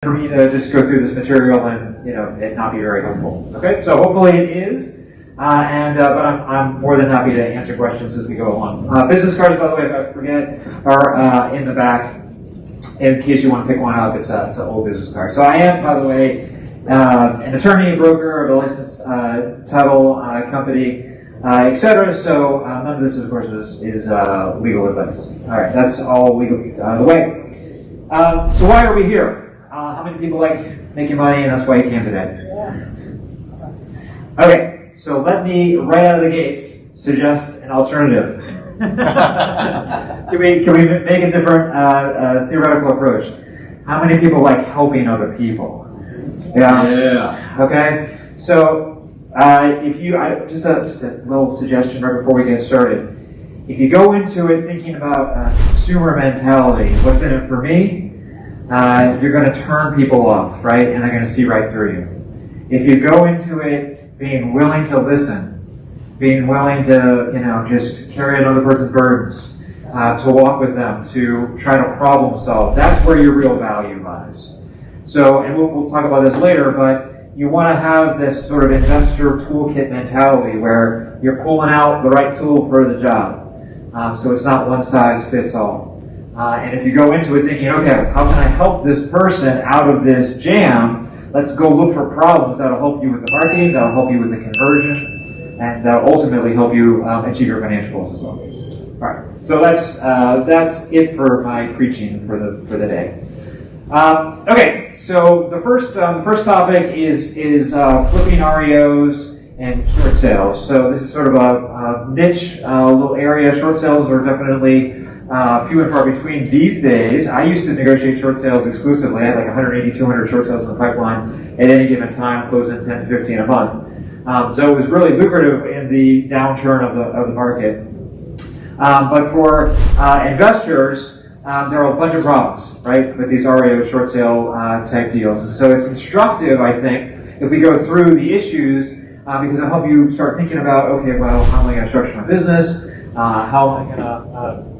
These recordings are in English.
for me to just go through this material and it not be very helpful. Okay, so hopefully it is, but I'm more than happy to answer questions as we go along. Business cards, by the way, if I forget, are in the back. In case you want to pick one up, it's an old business card. So I am, by the way, an attorney, broker of a licensed title company, etc. So none of this, of course, is legal advice. All right, that's all legal things out of the way. So why are we here? How many people like making money, and that's why you came today? Okay, so let me, right out of the gates, suggest an alternative. Can we make a different theoretical approach? How many people like helping other people? Yeah. Okay. So if you just a little suggestion right before we get started. If you go into it thinking about consumer mentality, what's in it for me? You're going to turn people off, right? And they're going to see right through you. If you go into it being willing to listen, being willing to, just carry another person's burdens, to walk with them, to try to problem solve, that's where your real value lies. So, and we'll talk about this later, but you want to have this sort of investor toolkit mentality where you're pulling out the right tool for the job. So it's not one size fits all. And if you go into it thinking, okay, how can I help this person out of this jam? Let's go look for problems that'll help you with the marketing, that'll help you with the conversion, and that'll ultimately help you achieve your financial goals as well. All right, so that's it for my preaching for the day. Okay, so the first topic is flipping REOs and short sales. So this is sort of a niche little area. Short sales are definitely few and far between these days. I used to negotiate short sales exclusively. I had like 180, 200 short sales in the pipeline at any given time, closing 10 to 15 a month. So it was really lucrative in the downturn of the market. But for investors, there are a bunch of problems, right, with these REO short sale type deals. And so it's instructive, I think, if we go through the issues, because it'll help you start thinking about, okay, well, how am I going to structure my business? How am I going to...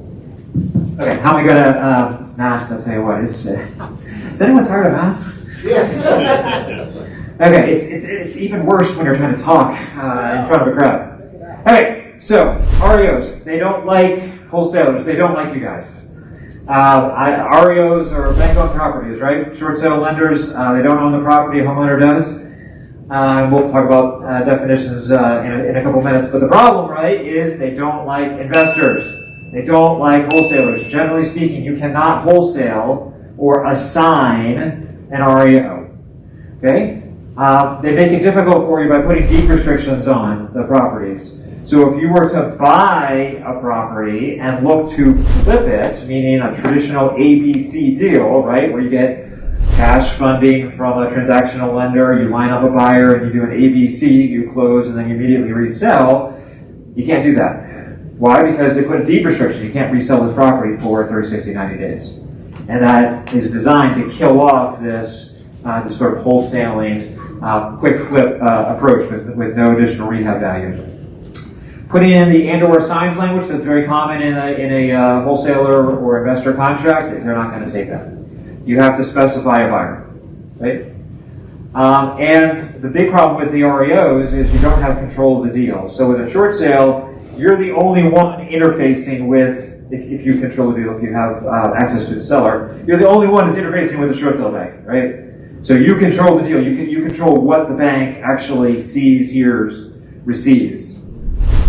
Okay, how am I gonna, this mask, I'll tell you what, is anyone tired of masks? Yeah. Okay, it's even worse when you're trying to talk in front of a crowd. Okay, so, REOs, they don't like wholesalers, they don't like you guys. REOs are bank-owned properties, right? Short sale lenders, they don't own the property, a homeowner does. We'll talk about definitions in a couple minutes, but the problem, right, is they don't like investors. They don't like wholesalers. Generally speaking, you cannot wholesale or assign an REO. Okay? They make it difficult for you by putting deed restrictions on the properties. So if you were to buy a property and look to flip it, meaning a traditional ABC deal, right, where you get cash funding from a transactional lender, you line up a buyer and you do an ABC, you close and then you immediately resell, you can't do that. Why? Because they put a deed restriction. You can't resell this property for 30, 60, 90 days. And that is designed to kill off this sort of wholesaling, quick flip approach with no additional rehab value. Putting in the and/or signs language, that's very common in a wholesaler or investor contract. They're not going to take that. You have to specify a buyer, right? And the big problem with the REOs is you don't have control of the deal. So with a short sale, you're the only one interfacing with, if you control the deal, if you have access to the seller, you're the only one who's interfacing with the short sale bank, right? So you control the deal. You control what the bank actually sees, hears, receives.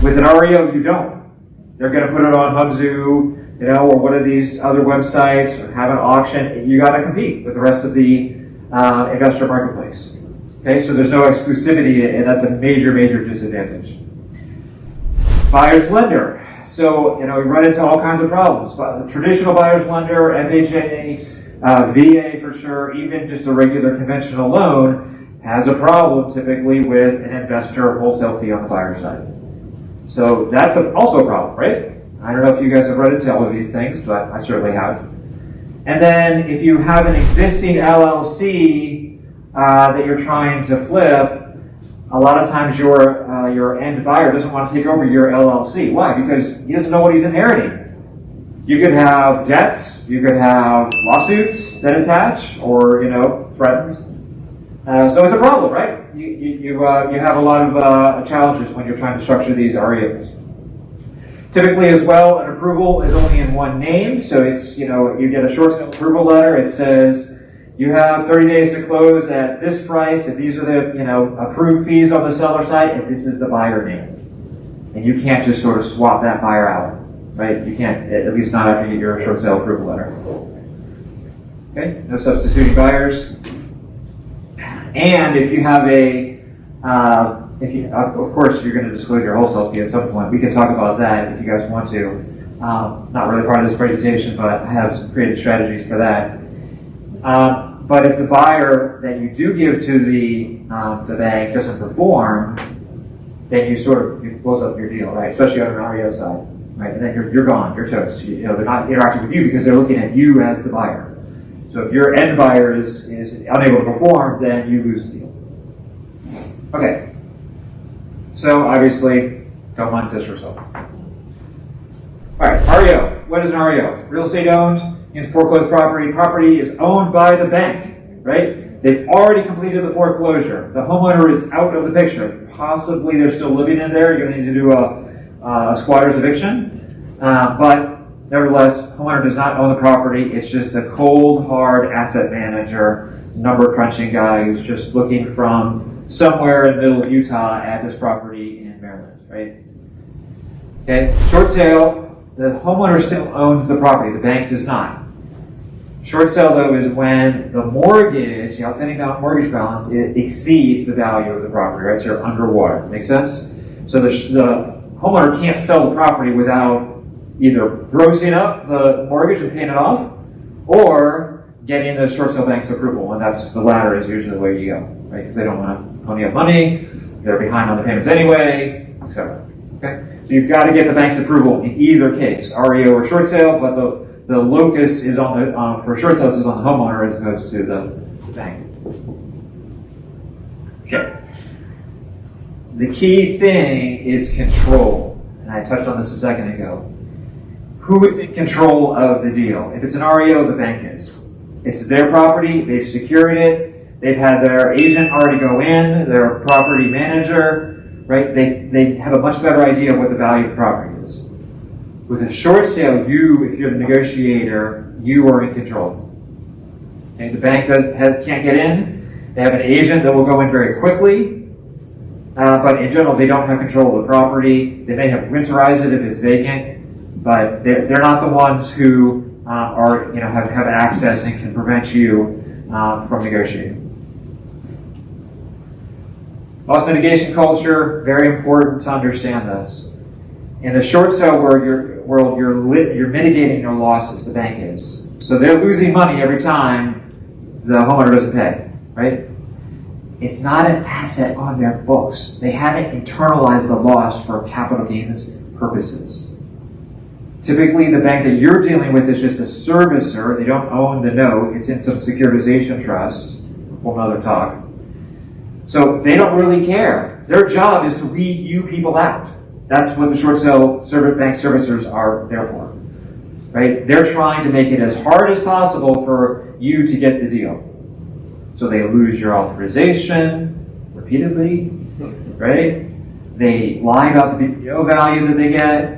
With an REO, you don't. They're going to put it on HUDS, or one of these other websites, or have an auction. You got to compete with the rest of the investor marketplace. Okay, so there's no exclusivity, and that's a major, major disadvantage. Buyer's lender. So, we run into all kinds of problems. But traditional buyer's lender, FHA, VA for sure, even just a regular conventional loan has a problem typically with an investor wholesale fee on the buyer side. So that's also a problem, right? I don't know if you guys have run into all of these things, but I certainly have. And then if you have an existing LLC that you're trying to flip, a lot of times your end buyer doesn't want to take over your LLC. Why? Because he doesn't know what he's inheriting. You could have debts, you could have lawsuits that attach, or threatened. So it's a problem, right? You have a lot of challenges when you're trying to structure these REOs. Typically, as well, an approval is only in one name, so it's you get a short sale approval letter. It says you have 30 days to close at this price. If these are the approved fees on the seller side, if this is the buyer name, and you can't just sort of swap that buyer out, right? You can't, at least not after you get your short sale approval letter. Okay, no substituting buyers. And if you have of course, you're going to disclose your wholesale fee at some point. We can talk about that if you guys want to. Not really part of this presentation, but I have some creative strategies for that. But if the buyer that you do give to the bank doesn't perform, then you close up your deal, right? Especially on an REO side, right? And then you're gone, you're toast. They're not interacting with you because they're looking at you as the buyer. So if your end buyer is unable to perform, then you lose the deal. Okay. So obviously, don't want this result. All right, REO. What is an REO? Real estate owned in foreclosed property. Property is owned by the bank, right? They've already completed the foreclosure. The homeowner is out of the picture. Possibly they're still living in there. You're going to need to do a squatter's eviction. But nevertheless, homeowner does not own the property. It's just a cold, hard asset manager, number crunching guy who's just looking from somewhere in the middle of Utah at this property in Maryland, right? Okay, short sale, the homeowner still owns the property, the bank does not. Short sale, though, is when the mortgage, the outstanding mortgage balance, it exceeds the value of the property, right? So you're underwater. Make sense? So the homeowner can't sell the property without either grossing up the mortgage and paying it off, or getting the short sale bank's approval, and that's the latter is usually the way you go, right? Because they don't want to pony up money, they're behind on the payments anyway, etc. Okay, so you've got to get the bank's approval in either case, REO or short sale, but the locus is on the for short sales is on the homeowner as opposed to the bank. Okay. The key thing is control, and I touched on this a second ago. Who is in control of the deal? If it's an REO, the bank is. It's their property, they've secured it, they've had their agent already go in, their property manager, right? They have a much better idea of what the value of the property is. With a short sale, if you're the negotiator, you are in control. Okay? The bank can't get in. They have an agent that will go in very quickly, but in general, they don't have control of the property. They may have winterized it if it's vacant, but they're not the ones who have access and can prevent you from negotiating. Loss mitigation culture, very important to understand this. In the short sale world, you're mitigating your losses, the bank is. So they're losing money every time the homeowner doesn't pay, right? It's not an asset on their books. They haven't internalized the loss for capital gains purposes. Typically, the bank that you're dealing with is just a servicer. They don't own the note. It's in some securitization trust. Whole other talk. So they don't really care. Their job is to weed you people out. That's what the short sale bank servicers are there for. Right? They're trying to make it as hard as possible for you to get the deal. So they lose your authorization repeatedly. Right? They lie about the BPO value that they get.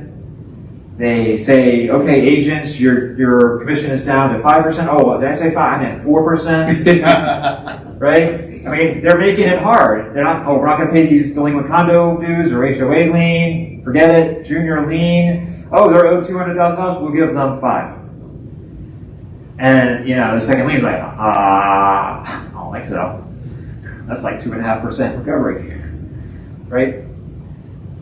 They say, okay, agents, your commission is down to 5%. Oh, did I say 5? I meant 4%. Right? I mean, they're making it hard. They're not, we're not going to pay these delinquent condo dues or HOA lien. Forget it. Junior lien. Oh, they're owed $200,000. We'll give them 5. And, the second lien's like, I don't think so. That's like 2.5% recovery. Right?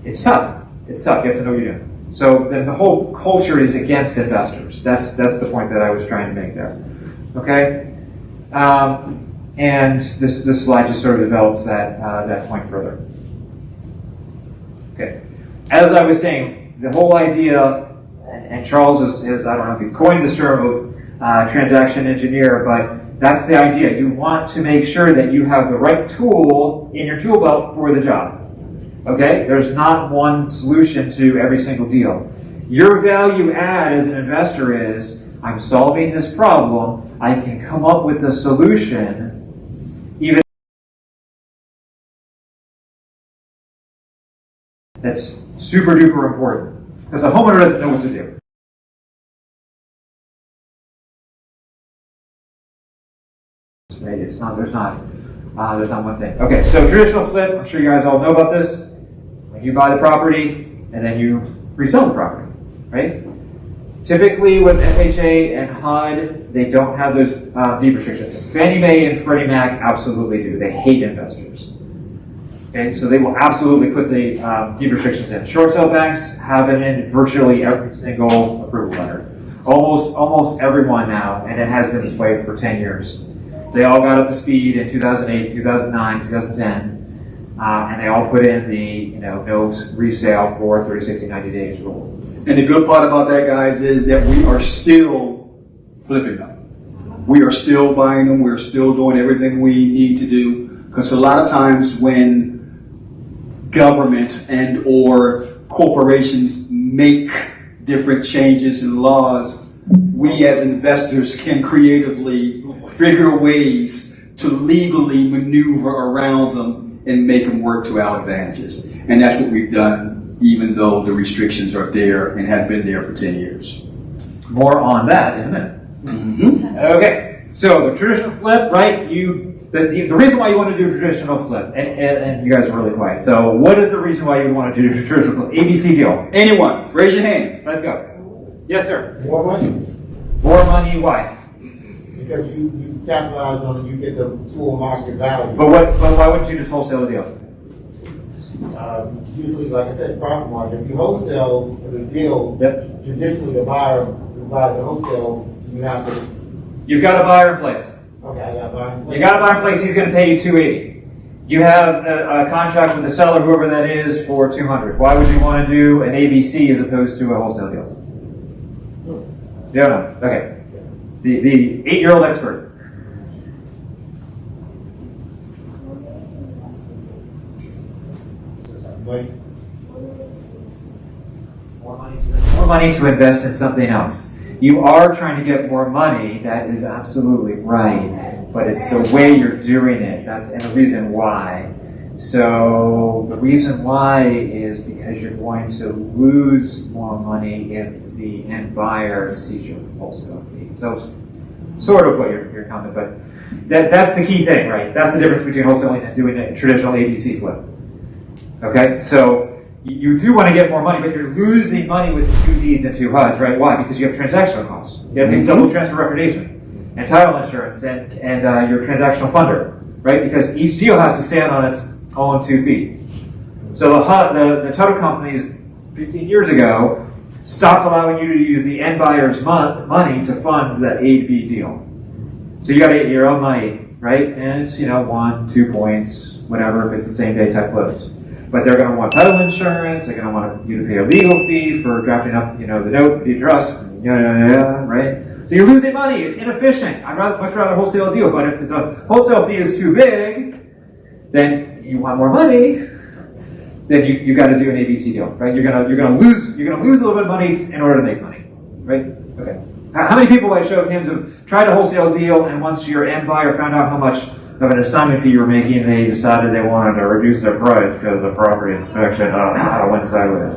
It's tough. It's tough. You have to know what you're doing. So then the whole culture is against investors. That's the point that I was trying to make there. Okay? And this slide just sort of develops that point further. Okay. As I was saying, the whole idea, and Charles is I don't know if he's coined this term of transaction engineer, but that's the idea. You want to make sure that you have the right tool in your tool belt for the job. Okay? There's not one solution to every single deal. Your value add as an investor is, I'm solving this problem, I can come up with a solution, even that's super duper important. Because the homeowner doesn't know what to do. Right? There's not one thing. Okay, so traditional flip, I'm sure you guys all know about this. When you buy the property and then you resell the property, right? Typically with FHA and HUD, they don't have those deed restrictions. Fannie Mae and Freddie Mac absolutely do. They hate investors. Okay, so they will absolutely put the deed restrictions in. Short sale banks have it in virtually every single approval letter. Almost everyone now, and it has been this way for 10 years. They all got up to speed in 2008, 2009, 2010, and they all put in the no resale for 30, 60, 90 days rule. And the good part about that, guys, is that we are still flipping them. We are still buying them. We're still doing everything we need to do. Because a lot of times when government and or corporations make different changes in laws, we as investors can creatively figure ways to legally maneuver around them and make them work to our advantages. And that's what we've done, even though the restrictions are there and has been there for 10 years. More on that in a minute. Mm-hmm. Okay, so the traditional flip, right? The reason why you want to do a traditional flip, and you guys are really quiet. So what is the reason why you want to do a traditional flip? ABC deal. Anyone, raise your hand. Let's go. Yes, sir. More money. More money, why? Because you capitalize on it, you get the full market value. But why wouldn't you just wholesale the deal? Usually, like I said, profit margin. If you wholesale the deal, Yep. traditionally the buyer who buys the wholesale, you have to. You've got a buyer in place. Okay, I got a buyer in place. You got a buyer in place. He's going to pay you $280. You have a contract with the seller, whoever that is, for $200. Why would you want to do an ABC as opposed to a wholesale deal? You don't know. Okay. The 8-year-old expert. More money to invest in something else. You are trying to get more money. That is absolutely right, but it's the way you're doing it. And the reason why. So the reason why is because you're going to lose more money if the end buyer sees your wholesale fee. So it's sort of what you're coming, but that's the key thing, right? That's the difference between wholesaling and doing a traditional ABC flip. Okay, so you do want to get more money, but you're losing money with 2 deeds and 2 HUDs, right? Why? Because you have transactional costs. You have to pay double transfer recordation and title insurance and your transactional funder, right? Because each deal has to stand on its own 2 feet. So the title companies 15 years ago stopped allowing you to use the end buyer's money to fund the A to B deal. So you got to get your own money, right? And it's 1, 2 points, whatever, if it's the same day type close. But they're going to want title insurance. They're going to want you to pay a legal fee for drafting up, the note, the trust, right? So you're losing money. It's inefficient. I'd much rather wholesale a deal. But if the wholesale fee is too big, then you want more money. Then you got to do an ABC deal, right? You're gonna lose a little bit of money in order to make money, right? Okay. How many people I show of hands have tried a wholesale deal, and once your end buyer found out how much of an assignment fee you were making, they decided they wanted to reduce their price because the property inspection went sideways.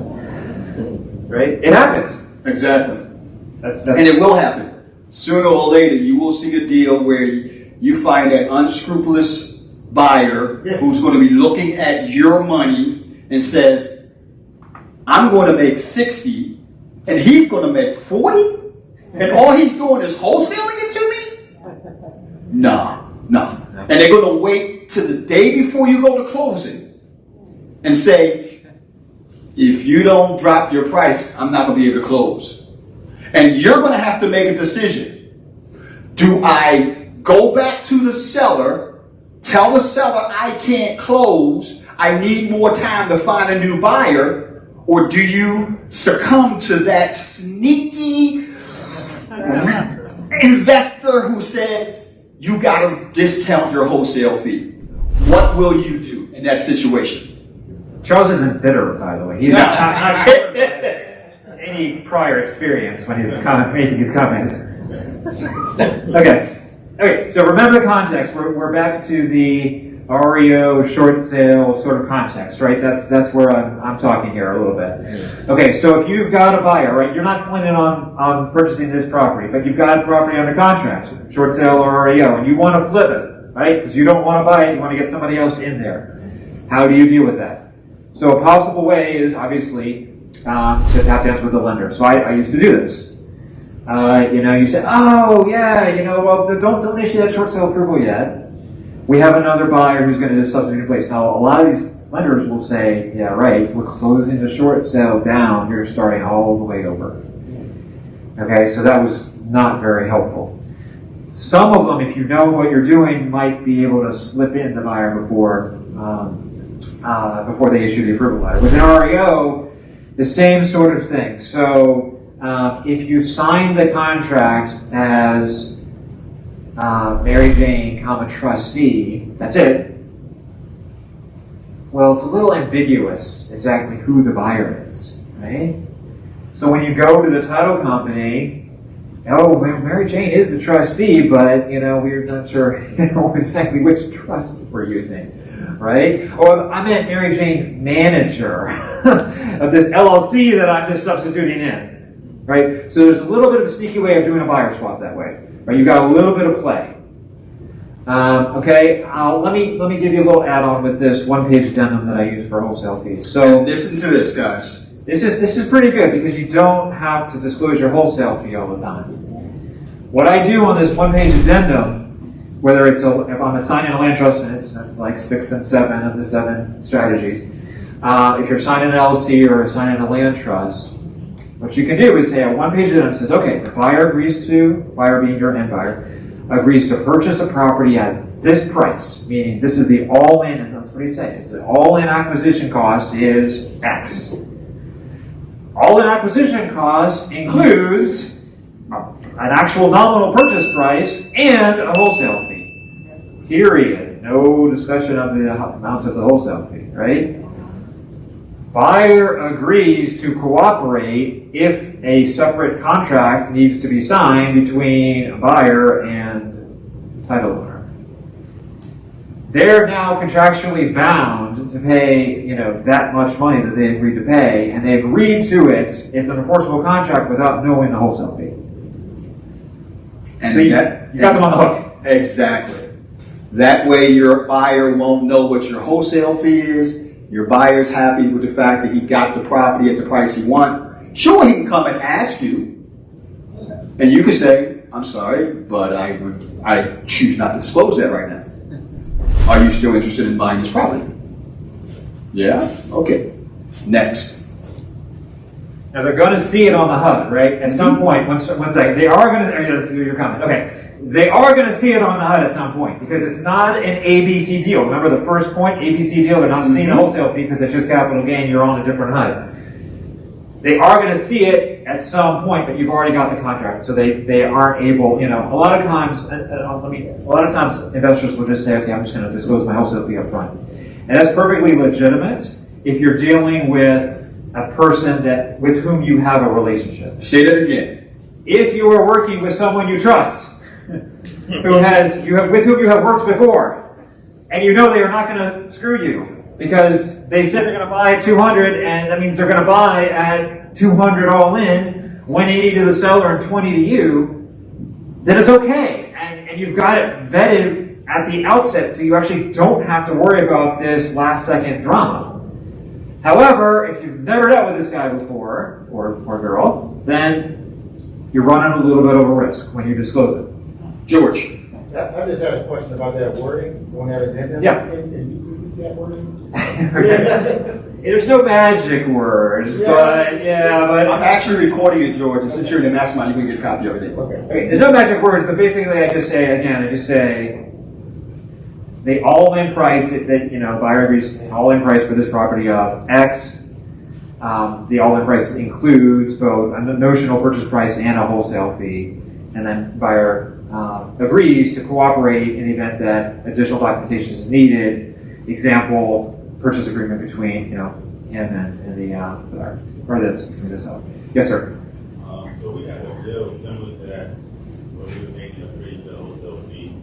Right? It happens. Exactly. That's and it will happen. Sooner or later, you will see a deal where you find that unscrupulous buyer who's going to be looking at your money and says, I'm going to make 60 and he's going to make 40 and all he's doing is wholesaling it to me? No. And they're going to wait till the day before you go to closing and say, if you don't drop your price, I'm not going to be able to close. And you're going to have to make a decision. Do I go back to the seller, tell the seller I can't close, I need more time to find a new buyer, or do you succumb to that sneaky investor who says, you got to discount your wholesale fee? What will you do in that situation? Charles isn't bitter, by the way. He's not bitter in any any prior experience when he was making his comments. Okay, so remember the context. We're back to the REO short sale sort of context, right? That's where I'm talking here a little bit. Okay, so if you've got a buyer, right, you're not planning on purchasing this property, but you've got a property under contract, short sale or REO, and you want to flip it, right? Because you don't want to buy it, you want to get somebody else in there. How do you deal with that? So a possible way is obviously to tap dance with the lender. So I used to do this. You say, oh yeah, well, don't issue that short sale approval yet. We have another buyer who's going to just substitute in place. Now, a lot of these lenders will say, yeah, right, if we're closing the short sale down, you're starting all the way over. Okay, so that was not very helpful. Some of them, if you know what you're doing, might be able to slip in the buyer before they issue the approval letter. With an REO, the same sort of thing. So if you sign the contract as Mary Jane, trustee, that's it. Well, it's a little ambiguous exactly who the buyer is, right? So when you go to the title company, oh, Mary Jane is the trustee, but we're not sure exactly which trust we're using, right? Or I meant Mary Jane manager of this LLC that I'm just substituting in, right? So there's a little bit of a sneaky way of doing a buyer swap that way. Right, you got a little bit of play. Okay, let me give you a little add-on with this one-page addendum that I use for wholesale fees. So listen to this, guys. This is pretty good because you don't have to disclose your wholesale fee all the time. What I do on this one-page addendum, whether if I'm assigning a land trust, and that's like 6 and 7 of the 7 strategies. If you're signing an LLC or assigning a land trust, what you can do is say a one-page addendum says, okay, the buyer being your end buyer, agrees to purchase a property at this price, meaning this is the all-in, and that's what he says, the all-in acquisition cost is X. All-in acquisition cost includes an actual nominal purchase price and a wholesale fee. Period. No discussion of the amount of the wholesale fee, right? Buyer agrees to cooperate if a separate contract needs to be signed between a buyer and title owner. They're now contractually bound to pay, that much money that they agreed to pay, and they agreed to it. It's an enforceable contract without knowing the wholesale fee. And so you got them on the hook. Exactly. That way your buyer won't know what your wholesale fee is. Your buyer's happy with the fact that he got the property at the price he wants. Sure, he can come and ask you, and you can say, I'm sorry, but I choose not to disclose that right now. Are you still interested in buying this property? Yeah? Okay. Next. Now they're going to see it on the HUD, right? At some point, one second, they are going to, let's do your comment. Okay. They are going to see it on the HUD at some point because it's not an ABC deal. Remember the first point, ABC deal, they're not seeing the wholesale fee because it's just capital gain, you're on a different HUD. They are going to see it at some point, but you've already got the contract, so they aren't able, a lot of times investors will just say, okay, I'm just going to disclose my wholesale fee up front. And that's perfectly legitimate if you're dealing with a person with whom you have a relationship. Say that again. If you are working with someone you trust, with whom you have worked before, and you know they are not going to screw you because they said they're going to buy at 200, and that means they're going to buy at 200 all in, 180 to the seller and 20 to you, then it's okay, and you've got it vetted at the outset, so you actually don't have to worry about this last second drama. However, if you've never dealt with this guy before or girl, then you're running a little bit of a risk when you disclose it. George. I just had a question about that wording. On that addendum. Yeah. Can you use that wording? There's no magic words, but I'm actually recording it, George, and since you're in the mastermind, you can get a copy of it. Okay. There's no magic words, but basically I just say the all-in price that buyer agrees all-in price for this property of X. The all-in price includes both a notional purchase price and a wholesale fee, and then buyer agrees to cooperate in the event that additional documentation is needed. Example, purchase agreement between him and the buyer, or between the seller. Yes, sir. So we had a deal similar to that, where we were making a pretty good wholesale fee,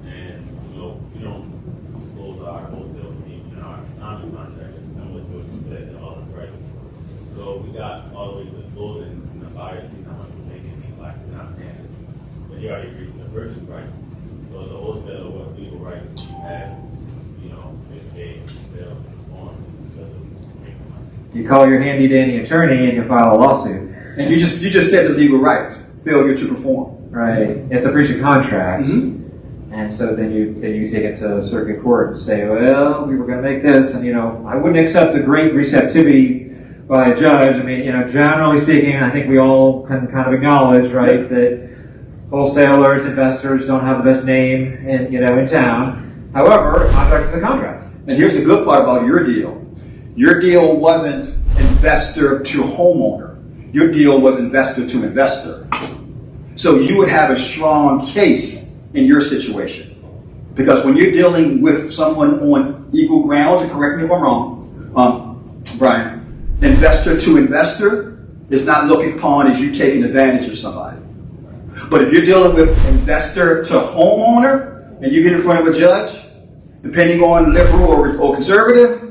and we don't disclose our wholesale fee in our assignment contract. It's similar to what you said in all the price. So we got all the way to the closing, and the buyer seen how much we're making, he's like, we're not paying this. But he already reached the purchase price. So the wholesaler, what legal rights do you have, if they sell the form instead of making money? You call your handy dandy attorney and you file a lawsuit. And you just said the legal rights, failure to perform. Right. It's a breach of contract. Mm-hmm. And so then you take it to circuit court and say, well, we were going to make this, and I wouldn't accept a great receptivity by a judge. I mean, generally speaking, I think we all can kind of acknowledge, right, that wholesalers, investors don't have the best name in town. However, a contract is a contract. And here's the good part about your deal. Your deal wasn't investor to homeowner. Your deal was investor to investor. So you would have a strong case in your situation. Because when you're dealing with someone on equal grounds, and correct me if I'm wrong, Brian, investor to investor is not looked upon as you taking advantage of somebody. But if you're dealing with investor to homeowner and you get in front of a judge, depending on liberal or conservative,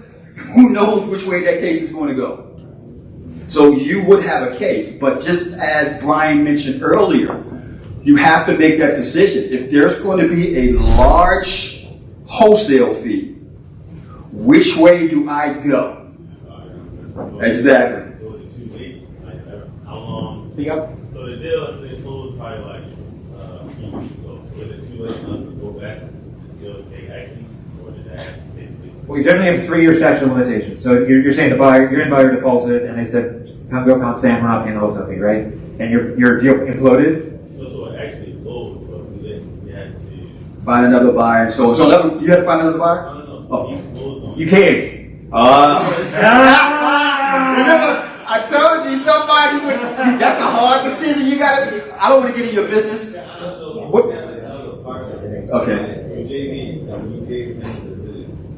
who knows which way that case is going to go. So you would have a case, but just as Brian mentioned earlier, you have to make that decision. If there's going to be a large wholesale fee, which way do I go? Exactly. So is it too late? How long? Yep. So the deal is closed probably like a few weeks ago. Was it too late for us to go back and still take action, or did that have to take place? We generally have a 3-year statute of limitations. So you're saying the buyer, your end buyer defaulted, and they said, come go pound sand, we're not paying the wholesale fee, right? And your deal imploded? So it actually closed, but we had to... Find another buyer. So you had to find another buyer? No. Oh. He closed on You caved. Remember, I told you somebody would. That's a hard decision. You gotta. I don't want to get in your business. What? Okay.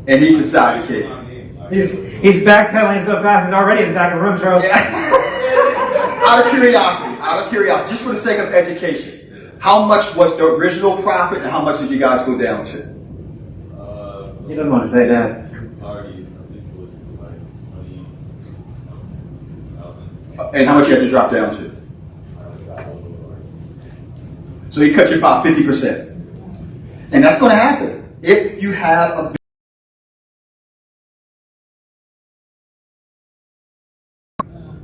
And he decided, okay. He's backpedaling so fast, he's already in the back of the room, Charles. Out of curiosity, just for the sake of education, how much was the original profit and how much did you guys go down to? He doesn't want to say that. And how much you had to drop down to? So he cut you about 50%. And that's going to happen if you have a.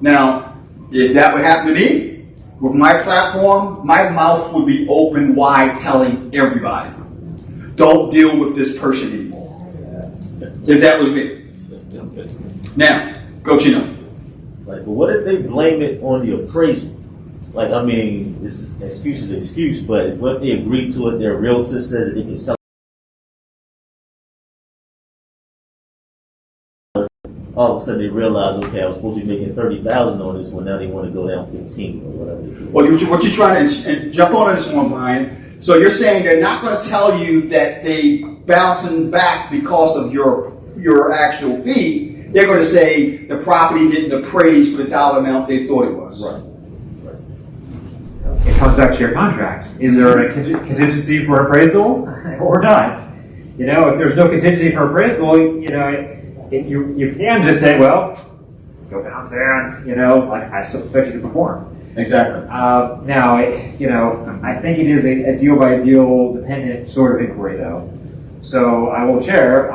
Now, if that would happen to me, with my platform, my mouth would be open wide telling everybody, don't deal with this person anymore. If that was me. Now, go Chino. Like, but what if they blame it on the appraisal? Like, I mean, this excuse is an excuse, but what if they agree to it, their realtor says that they can sell it? All of a sudden they realize, okay, I was supposed to be making $30,000 on this one, now they want to go down 15 or whatever they do. Well, what you're trying to and jump on this one, Brian. So you're saying they're not going to tell you that they bouncing back because of your actual fee. They're going to say the property didn't appraise for the dollar amount they thought it was. Right. It comes back to your contract. Is there a contingency for appraisal or not? If there's no contingency for appraisal, you can just say, well, go pound sand, like I still expect you to perform. Exactly. Now, I think it is a deal by deal dependent sort of inquiry, though. So I will share.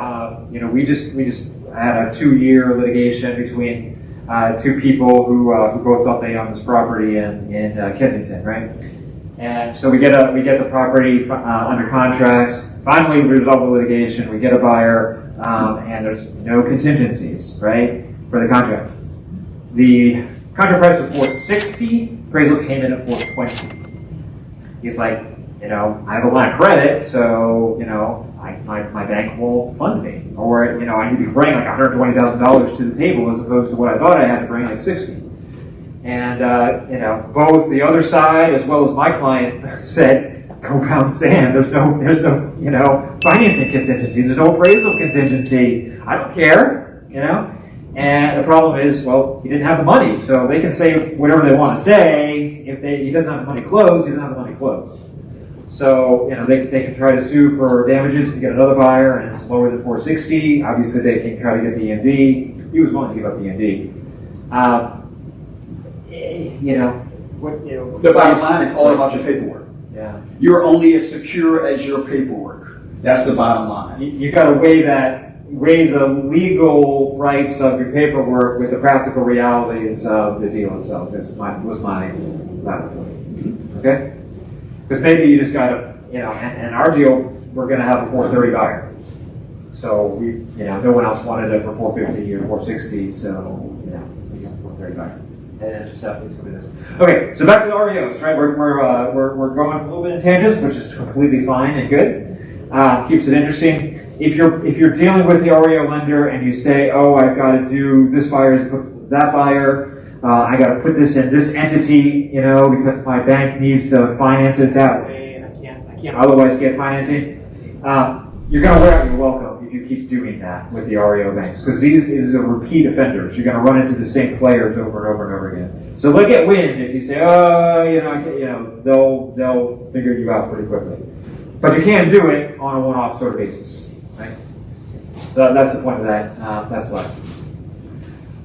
We just had a 2-year litigation between two people who both thought they owned this property in Kensington, right? And so we get the property under contract. Finally, we resolve the litigation. We get a buyer, and there's no contingencies, right, for the contract. The contract price was $460. Appraisal came in at $420. He's like, I have a line of credit, so my bank will fund me, or I need to bring like $120,000 to the table as opposed to what I thought I had to bring, like $60. And both the other side as well as my client said, go pound sand. There's no financing contingency. There's no appraisal contingency. I don't care, And the problem is, well, he didn't have the money, so they can say whatever they want to say. If he doesn't have the money closed, he doesn't have the money closed. So, they can try to sue for damages to get another buyer, and it's lower than 460. Obviously, they can try to get the EMD. He was willing to give up the EMD. The bottom line is all about your paperwork. Yeah. You're only as secure as your paperwork. That's the bottom line. You got to weigh the legal rights of your paperwork with the practical realities of the deal itself. Was my point. Okay? Because maybe you just got to, and our deal, we're going to have a 430 buyer. So no one else wanted it for 450 or 460, so we got a 430 buyer. And it just happens to be this. Okay, so back to the REOs, right? We're going a little bit in tangents, which is completely fine and good. Keeps it interesting. If you're dealing with the REO lender and you say, oh, I've got to do this buyer, that buyer, I got to put this in this entity, because my bank needs to finance it that way, and I can't otherwise get financing. You're going to wear out your welcome if you keep doing that with the REO banks, because these are repeat offenders. You're going to run into the same players over and over and over again. So they'll get wind if you say, they'll figure you out pretty quickly. But you can do it on a one-off sort of basis, right? That's the point of that slide.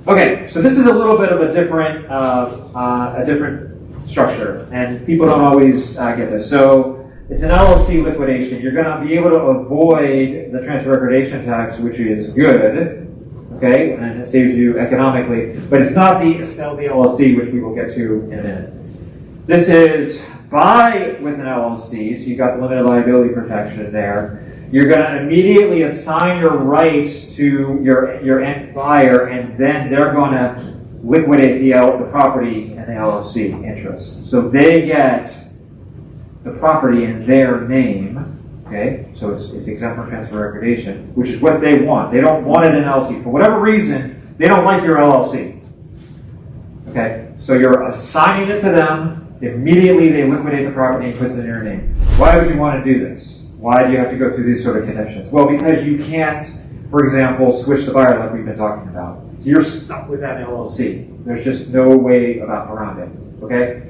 Okay, so this is a little bit of a different structure, and people don't always get this. So it's an LLC liquidation. You're going to be able to avoid the transfer recordation tax, which is good, okay, and it saves you economically. But it's not the Estelle the LLC, which we will get to in a minute. This is buy with an LLC, so you've got the limited liability protection there. You're going to immediately assign your rights to your end buyer, and then they're going to liquidate the property and the LLC interest. So they get the property in their name, okay? So it's exempt from transfer recordation, which is what they want. They don't want it in LLC. For whatever reason, they don't like your LLC, okay? So you're assigning it to them. Immediately, they liquidate the property and puts it in your name. Why would you want to do this? Why do you have to go through these sort of conditions? Well, because you can't, for example, switch the buyer like we've been talking about. So you're stuck with that LLC. There's just no way around it, okay?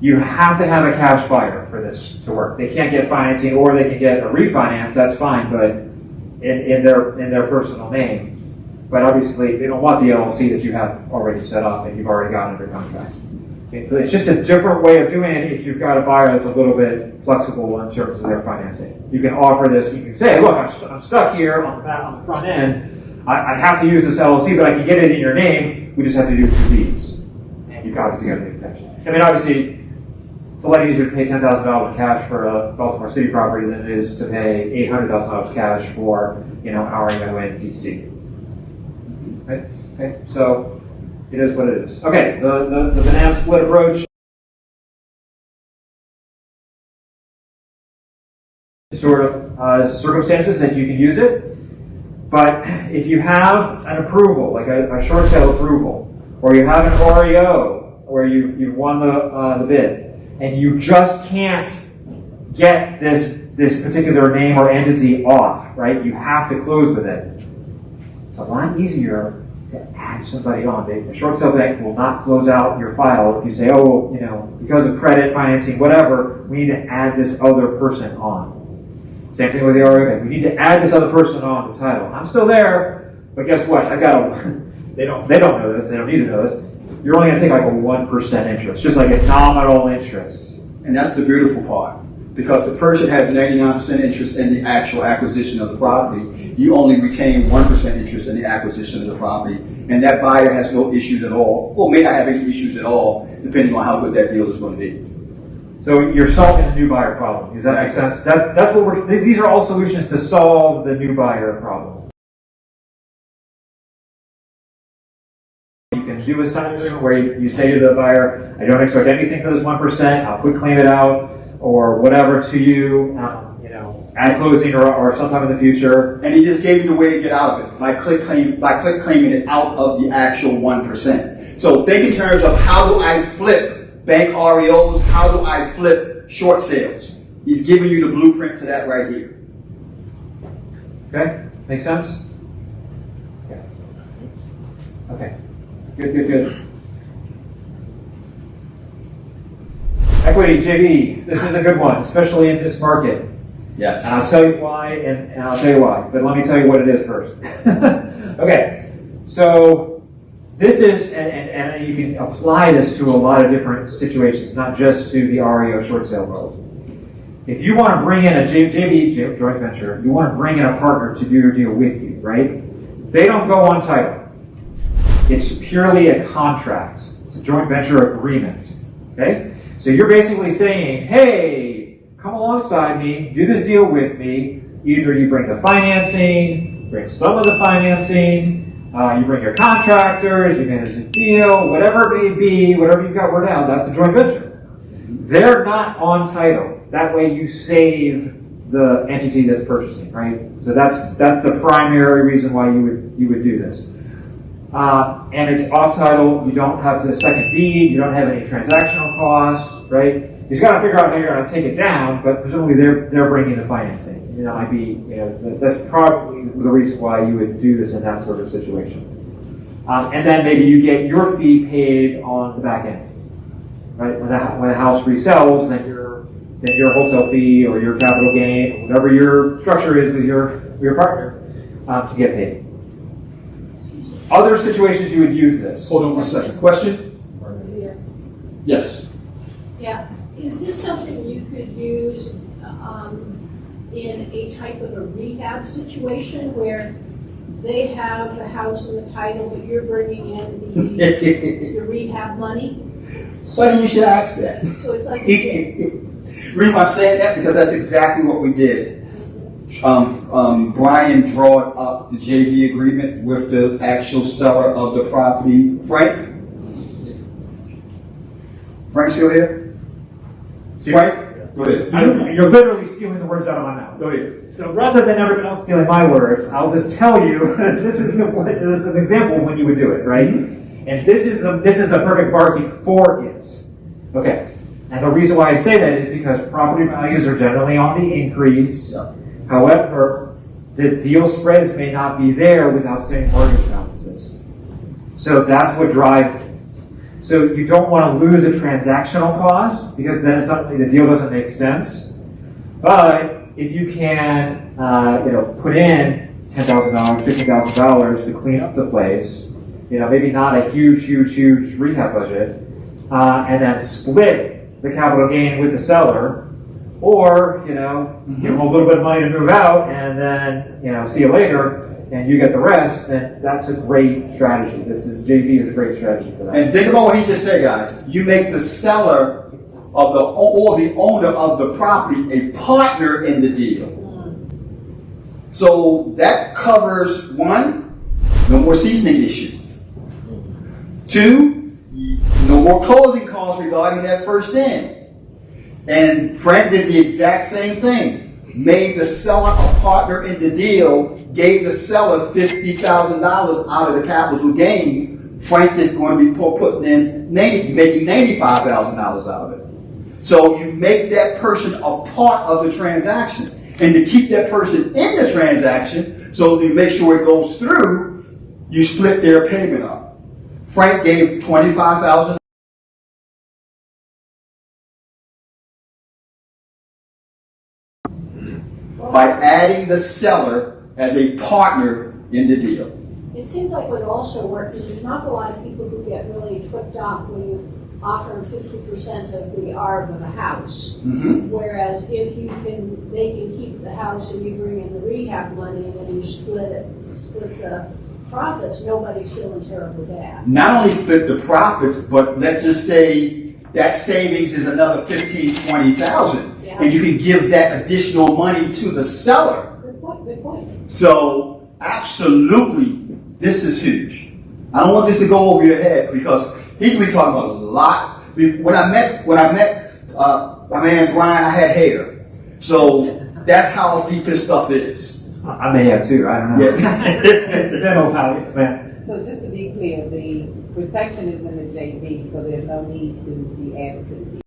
You have to have a cash buyer for this to work. They can't get financing, or they can get a refinance, that's fine, but in their personal name. But obviously, they don't want the LLC that you have already set up and you've already got under contract. It's just a different way of doing it if you've got a buyer that's a little bit flexible in terms of their financing. You can offer this, you can say, look, I'm stuck here on the front end. I have to use this LLC, but I can get it in your name. We just have to do 2 Ds. And you've obviously got to make protection. I mean, obviously, it's a lot easier to pay $10,000 cash for a Baltimore City property than it is to pay $800,000 cash for, an REO in DC. Okay, so it is what it is. Okay, the banana split approach. Sort of circumstances that you can use it, but if you have an approval, like a short sale approval, or you have an REO where you've won the bid, and you just can't get this particular name or entity off, right? You have to close with it. It's a lot easier to add somebody on. The short sale bank will not close out your file if you say, because of credit, financing, whatever, we need to add this other person on. Same thing with the REO bank. We need to add this other person on the title. I'm still there, but guess what? They don't know this. They don't need to know this. You're only going to take like a 1% interest, just like a nominal interest. And that's the beautiful part. Because the person has 99% interest in the actual acquisition of the property, you only retain 1% interest in the acquisition of the property. And that buyer has no issues at all, or may not have any issues at all, depending on how good that deal is going to be. So you're solving the new buyer problem. Does that make sense? That's what these are all solutions to solve the new buyer problem. You can do a signing agreement where you say to the buyer, I don't expect anything for this 1%, I'll quick claim it out, or whatever to you, at closing or sometime in the future. And he just gave you the way to get out of it by click claiming it out of the actual 1%. So think in terms of how do I flip bank REOs, how do I flip short sales? He's giving you the blueprint to that right here. Okay, make sense? Okay. Okay. Good. Equity, JV, this is a good one, especially in this market. Yes. And I'll tell you why, and I'll tell you why. But let me tell you what it is first. Okay, so this is, and you can apply this to a lot of different situations, not just to the REO short sale world. If you want to bring in a JV, joint venture, you want to bring in a partner to do your deal with you, right? They don't go on title. It's purely a contract. It's a joint venture agreement, okay? So you're basically saying, hey, come alongside me, do this deal with me. Either you bring the financing, bring some of the financing, you bring your contractors, you manage the deal, whatever it may be, whatever you've got worked out, that's a joint venture. They're not on title. That way you save the entity that's purchasing, right? So that's the primary reason why you would do this. And it's off title. You don't have the second deed. You don't have any transactional costs, right? You've got to figure out how you're going to take it down, but presumably they're bringing the financing. That might be, that's probably the reason why you would do this in that sort of situation. And then maybe you get your fee paid on the back end, right? When the house resells, then your wholesale fee or your capital gain, or whatever your structure is with your partner, to get paid. Other situations you would use this. Hold on one second. Question? Yes. Yeah, is this something you could use in a type of a rehab situation where they have the house and the title, but you're bringing in the rehab money? Funny you should ask that. So it's like Reason why I'm saying that, because that's exactly what we did. Brian drawed up the JV agreement with the actual seller of the property. Frank still there? Frank? Go ahead. You're literally stealing the words out of my mouth. Go ahead. So rather than everyone else stealing my words, I'll just tell you this is an example when you would do it, right? And this is the perfect market for it. Okay. And the reason why I say that is because property values are generally on the increase. Yeah. However, the deal spreads may not be there without saying mortgage balances. So that's what drives things. So you don't want to lose a transactional cost because then suddenly the deal doesn't make sense. But if you can, put in $10,000, $15,000 to clean up the place, maybe not a huge rehab budget, and then split the capital gain with the seller, or give them a little bit of money to move out, and then see you later, and you get the rest. Then that's a great strategy. JV is a great strategy for that. And think about what he just said, guys. You make the seller or the owner of the property a partner in the deal. So that covers one, no more seasoning issue. Two, no more closing costs regarding that first in. And Frank did the exact same thing. Made the seller a partner in the deal, gave the seller $50,000 out of the capital gains. Frank is going to be making $95,000 out of it. So you make that person a part of the transaction. And to keep that person in the transaction, so to make sure it goes through, you split their payment up. Frank gave $25,000. By adding the seller as a partner in the deal. it seems like what also works is there's an awful lot of people who get really tripped off when you offer them 50% of the ARB of a house. Mm-hmm. Whereas if they can keep the house and you bring in the rehab money and then you split the profits, nobody's feeling terribly bad. Not only split the profits, but let's just say that savings is another $15,000-$20,000, Yeah. and you can give that additional money to the seller. Good point. So absolutely, this is huge. I don't want this to go over your head because he's been talking about a lot. When I met my man Brian, I had hair, so that's how deep his stuff is. I may have too. I don't know. Yes. It's a dental habits, man. So just to be clear, the protection is in the JV, so there's no need to be added to the deed.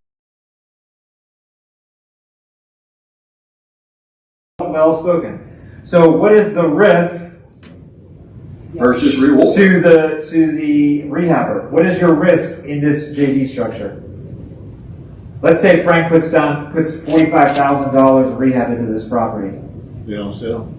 Well spoken. So what is the risk versus reward. to the rehabber. What is your risk in this JV structure? Let's say Frank puts $45,000 of rehab into this property. They don't sell.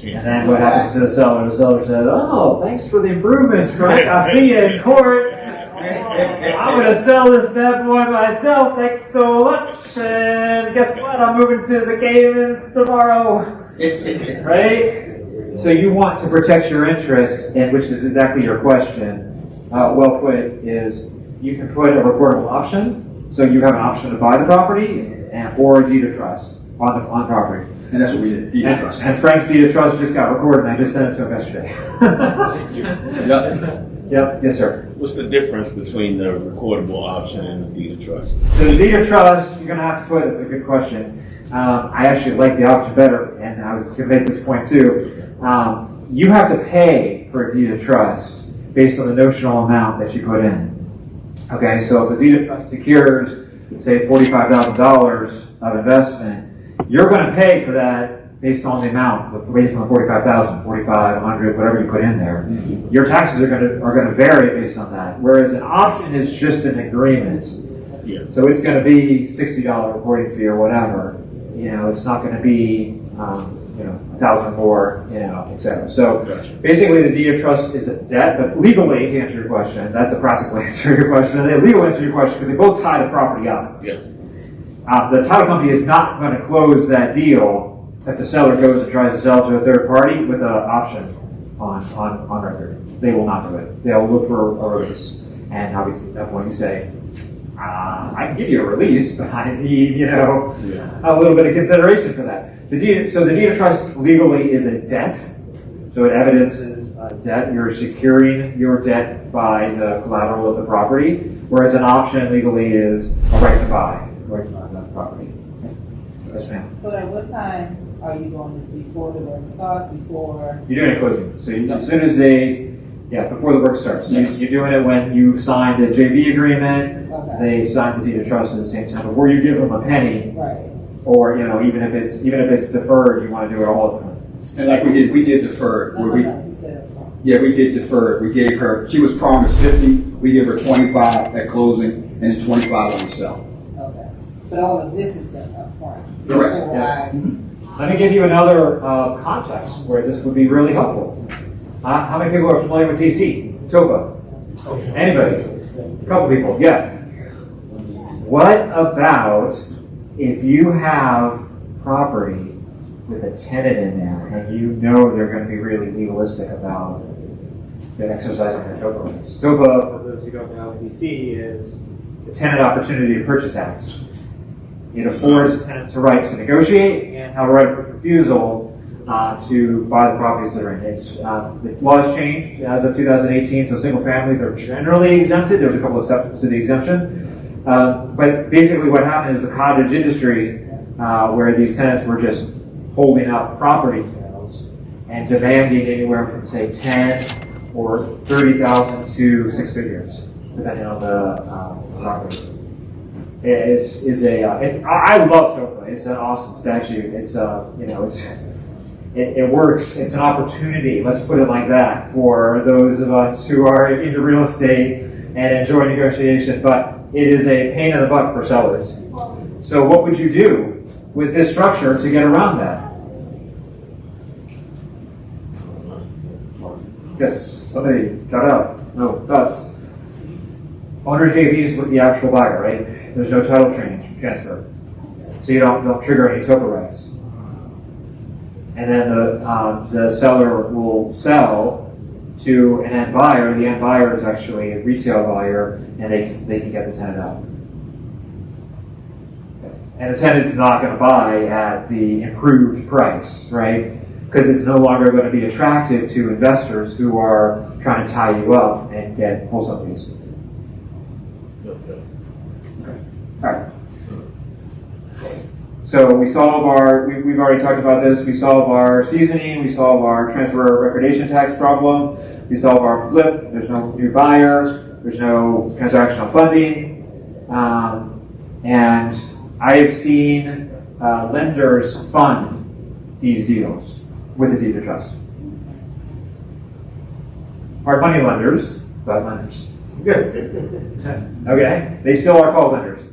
And then what happens to the seller? The seller says, "Oh, thanks for the improvements, Frank. I'll see you in court. I'm going to sell this bad boy myself. Thanks so much. And guess what? I'm moving to the Caymans tomorrow." Right? So you want to protect your interest, and which is exactly your question. Well put, is you can put a reportable option. So you have an option to buy the property or a deed of trust on the property. And that's what we did, deed of trust. And Frank's deed of trust just got recorded, and I just sent it to him yesterday. Yep. Yes, sir. What's the difference between the recordable option and the deed of trust? So the deed of trust, you're going to have to put, it's a good question. I actually like the option better, and I was going to make this point too. You have to pay for a deed of trust based on the notional amount that you put in. Okay, so if the deed of trust secures, say, $45,000 of investment, you're going to pay for that based on the amount, based on the $45,000, $45,000, $100,000, whatever you put in there. Your taxes are going to vary based on that. Whereas an option is just an agreement. Yeah. So it's going to be $60 recording fee or whatever. It's not going to be $1,000 more, etc. So basically, the deed of trust is a debt, but legally, to answer your question, that's a practical answer to your question, and the legal answer to your question, because they both tie the property up. Yes. The title company is not going to close that deal if the seller goes and tries to sell to a third party with an option on record. They will not do it. They'll look for a release, and obviously at that point you say, I can give you a release, but I need, a little bit of consideration for that. So the deed of trust legally is a debt. So it evidences a debt. You're securing your debt by the collateral of the property, whereas an option legally is a right to buy that property. Yes, ma'am. So at what time are you doing this? Before the work starts? Before? You're doing a closing. So as soon as before the work starts. Yes. You're doing it when you signed a JV agreement. Okay. They sign the deed of trust at the same time. Before you give them a penny, Right. or even if it's deferred, you want to do it all up front. And like we did deferred. Where we did deferred. We gave her, she was promised 50, we gave her 25 at closing, and then 25 on the sell. Okay. But all of this is done up front. Correct. Before Yeah. Let me give you another context where this would be really helpful. How many people are familiar with DC? TOPA? Anybody? A couple people, yeah. What about if you have property with a tenant in there and they're going to be really legalistic about exercising their TOPA rights? TOPA, for those who don't know, in DC is the Tenant Opportunity to Purchase Act. It affords tenants a right to negotiate and have a right of first refusal to buy the properties they're in. The laws changed as of 2018, so single family, they're generally exempted. There's a couple of exceptions to the exemption. But basically what happened is a cottage industry where these tenants were just holding out property sales and demanding anywhere from, say, 10 or 30,000 to 6 figures, depending on the property. I love TOPA. It's an awesome statute. It works. It's an opportunity, let's put it like that, for those of us who are into real estate and enjoy negotiation, but it is a pain in the butt for sellers. So what would you do with this structure to get around that? Yes, somebody, shout out. No, thoughts. Owner JVs with the actual buyer, right? There's no title transfer. So you don't trigger any TOPA rights. And then the seller will sell to an end buyer. The end buyer is actually a retail buyer, and they can get the tenant out. And the tenant's not going to buy at the improved price, right? Because it's no longer going to be attractive to investors who are trying to tie you up and get wholesale fees. Okay. All right. So we solve we've already talked about this, we solve our seasoning, we solve our transfer recordation tax problem, we solve our flip, there's no new buyer, there's no transactional funding, and I have seen lenders fund these deals with a deed of trust. hard money lenders, but lenders. Good. Okay? They still are called lenders.